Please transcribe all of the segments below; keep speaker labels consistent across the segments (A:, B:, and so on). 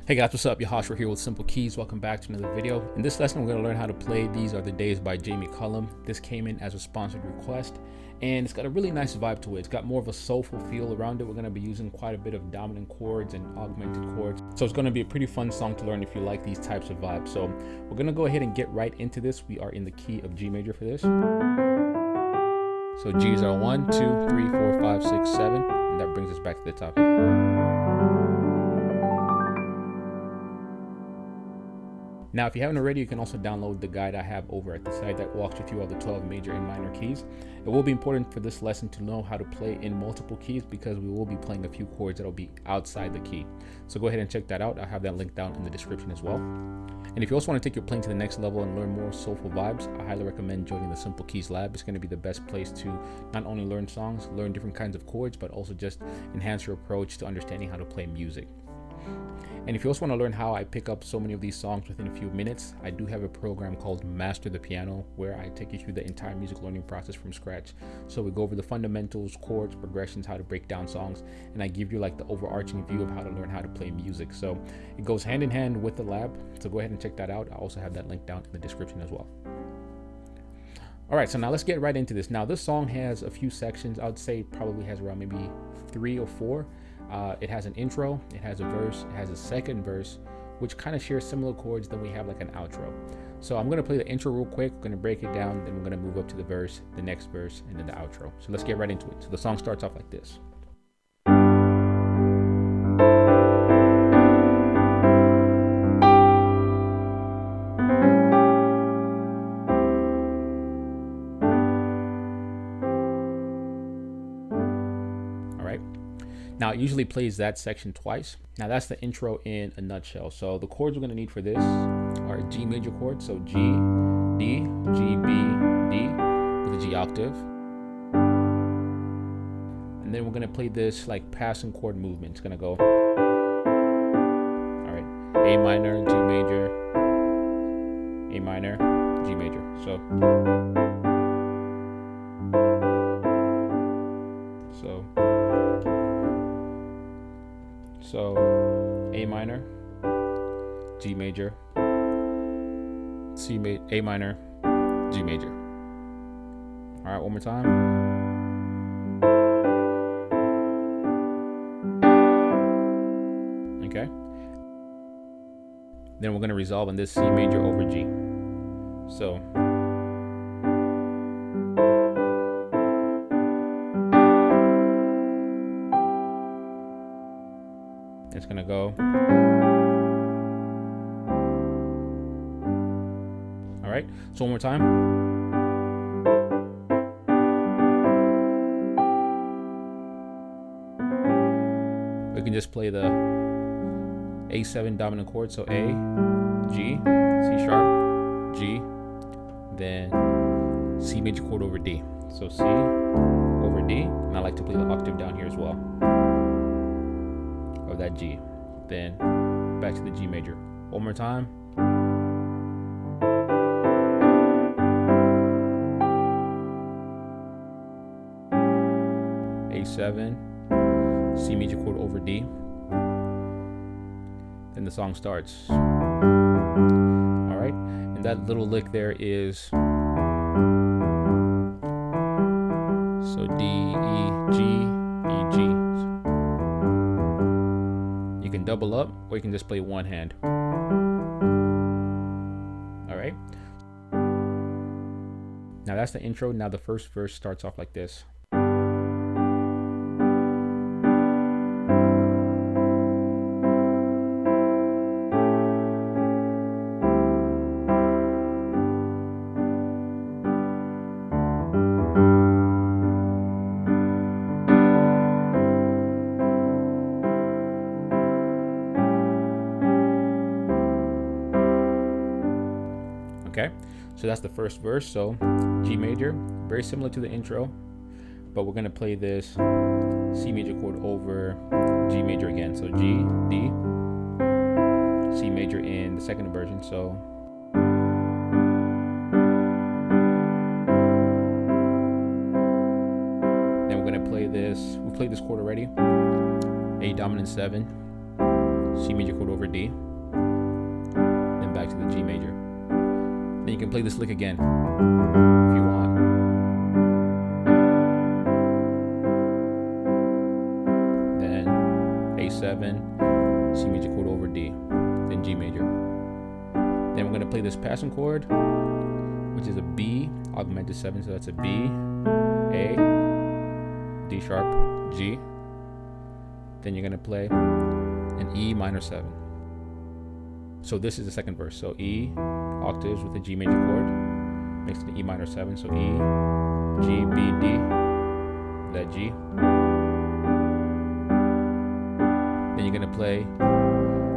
A: Hey guys, what's up? Yamaha here with Simple Keys. Welcome back to another video. In this lesson, we're going to learn how to play These Are the Days by Cullum. This came in as a sponsored request, and it's got a really nice vibe to it. It's got more of a soulful feel around it. We're going to be using quite a bit of dominant chords and augmented chords. So it's going to be a pretty fun song to learn if you like these types of vibes. So we're going to go ahead and get right into this. We are in the key of G major for this. So G's are 1, 2, 3, 4, 5, 6, 7, and that brings us back to the top. Now, if you haven't already, you can also download the guide I have over at the site that walks you through all the 12 major and minor keys. It will be important for this lesson to know how to play in multiple keys because we will be playing a few chords that will be outside the key. So go ahead and check that out. I'll have that link down in the description as well. And if you also want to take your playing to the next level and learn more soulful vibes, I highly recommend joining the Simple Keys Lab. It's going to be the best place to not only learn songs, learn different kinds of chords, but also just enhance your approach to understanding how to play music. And if you also want to learn how I pick up so many of these songs within a few minutes, I do have a program called Master the Piano where I take you through the entire music learning process from scratch. So we go over the fundamentals, chords, progressions, how to break down songs, and I give you like the overarching view of how to learn how to play music. So it goes hand in hand with the lab. So go ahead and check that out. I also have that link down in the description as well. All right, so now let's get right into this. Now this song has a few sections. I would say it probably has around maybe 3 or 4. It has an intro, it has a verse, it has a second verse, which kind of shares similar chords. Then we have like an outro. So I'm going to play the intro real quick, we're going to break it down, then we're going to move up to the verse, the next verse, and then the outro. So let's get right into it. So the song starts off like this. Now it usually plays that section twice. Now that's the intro in a nutshell. So the chords we're going to need for this are a G major chord. So G, D, G, B, D with a G octave. And then we're going to play this like passing chord movement. It's going to go, all right, A minor, G major, A minor, G major. So A minor, G major, A minor, G major. All right, one more time. Okay. Then we're going to resolve on this C major over G. So it's going to go. All right, so one more time. We can just play the A7 dominant chord, so A, G, C sharp, G, then C major chord over D. So C over D, and I like to play the octave down here as well. Of that G, then back to the G major. One more time. A7, C major chord over D. Then the song starts. All right, and that little lick there is so D, E, G, E, G. You can double up, or you can just play one hand. All right. Now that's the intro. Now the first verse starts off like this. Okay, so that's the first verse. So G major, very similar to the intro, but we're gonna play this C major chord over G major again. So G, D, C major in the second version. So then we're gonna play this. We played this chord already. A dominant 7, C C major chord over D, then back to the G major. Then you can play this lick again if you want. Then A7, C major chord over D, then G major. Then we're going to play this passing chord, which is a B augmented 7, so that's a B, A, D sharp, G. Then you're going to play an E minor 7. So this is the second verse. So E octaves with a G major chord makes it an E minor 7. So E, G, B, D, that G. Then you're going to play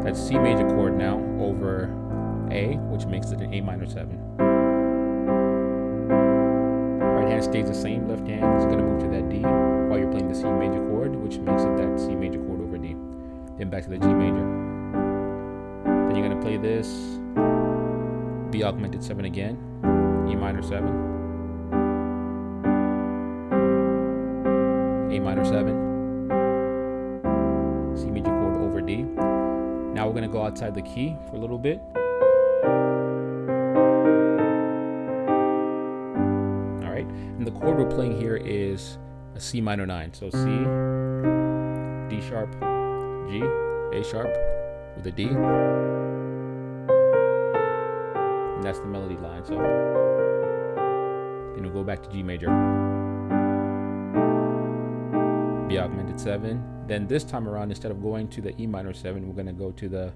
A: that C major chord now over A, which makes it an A minor 7. Right hand stays the same, left hand is going to move to that D while you're playing the C major chord, which makes it that C major chord over D. Then back to the G major. Then you're going to play this B augmented 7 again, E minor 7, A minor 7, C major chord over D. Now we're going to go outside the key for a little bit. Alright, and the chord we're playing here is a C minor 9. So C, D sharp, G, A sharp with a D. And that's the melody line. So then we'll go back to G major. B augmented 7. Then this time around, instead of going to the E minor 7, we're going to go to the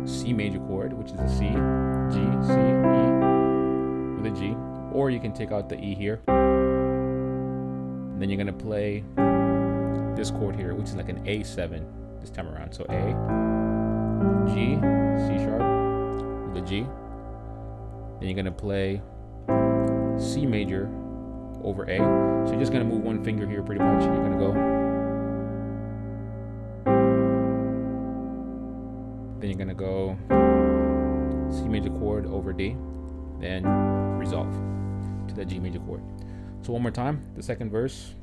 A: C major chord, which is a C, G, C, E with a G. Or you can take out the E here. And then you're going to play this chord here, which is like an A7 this time around. So A, G, C sharp with a G. Then you're going to play C major over A. So you're just going to move one finger here pretty much. You're going to go. Then you're going to go C major chord over D. Then resolve to that G major chord. So one more time, the second verse.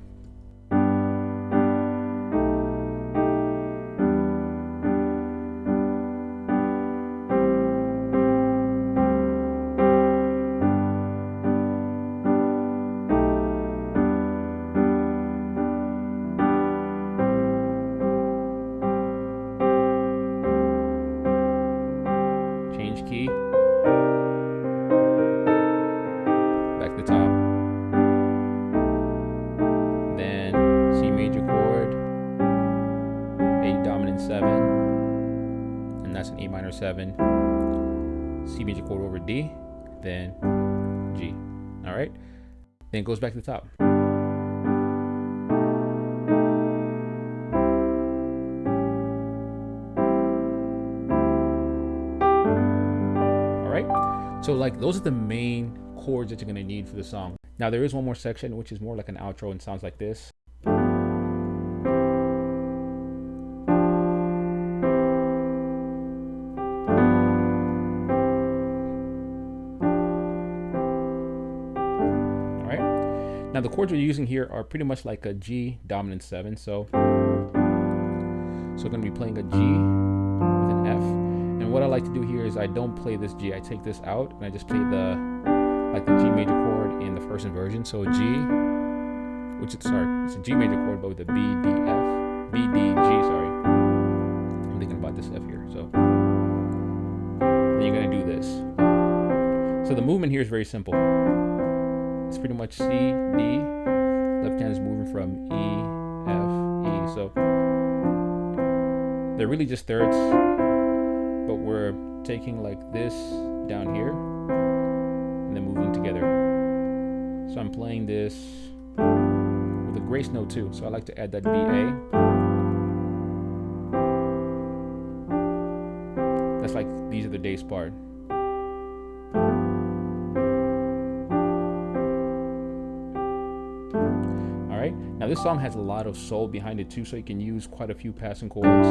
A: Change key. Back to the top. Then C major chord, A dominant 7, and that's an A minor 7. C major chord over D, then G. All right. Then it goes back to the top. So like those are the main chords that you're going to need for the song. Now there is one more section which is more like an outro and sounds like this. Alright. Now the chords we're using here are pretty much like a G dominant 7. So we're going to be playing a G with an F. And what I like to do here is I don't play this G. I take this out and I just play the G major chord in the first inversion. So a G, which is, sorry, it's a G major chord, but with a B, D, F, B, D, G, sorry. I'm thinking about this F here. So then you're going to do this. So the movement here is very simple. It's pretty much C, D, left hand is moving from E, F, E. So they're really just thirds, but we're taking like this down here and then moving together. So I'm playing this with a grace note too. So I like to add that BA. That's like These Are the Days part. Alright, now this song has a lot of soul behind it too, so you can use quite a few passing chords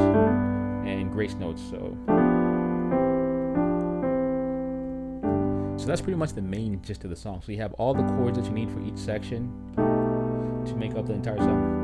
A: and grace notes. So that's pretty much the main gist of the song. So you have all the chords that you need for each section to make up the entire song.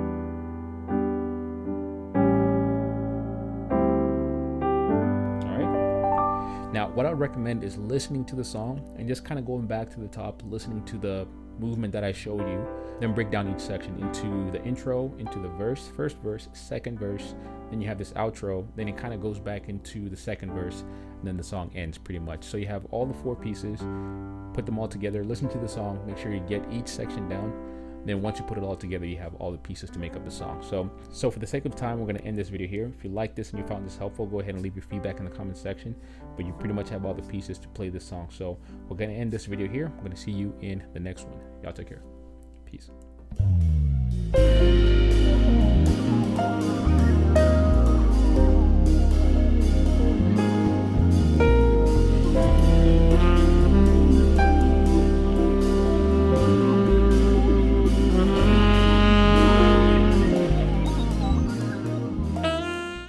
A: Now, what I would recommend is listening to the song and just kind of going back to the top, listening to the movement that I showed you, then break down each section into the intro, into the verse, first verse, second verse, then you have this outro, then it kind of goes back into the second verse, and then the song ends pretty much. So you have all the 4 pieces, put them all together, listen to the song, make sure you get each section down. Then once you put it all together, you have all the pieces to make up the song. So for the sake of time, we're going to end this video here. If you like this and you found this helpful, go ahead and leave your feedback in the comment section. But you pretty much have all the pieces to play this song. So we're going to end this video here. I'm going to see you in the next one. Y'all take care. Peace.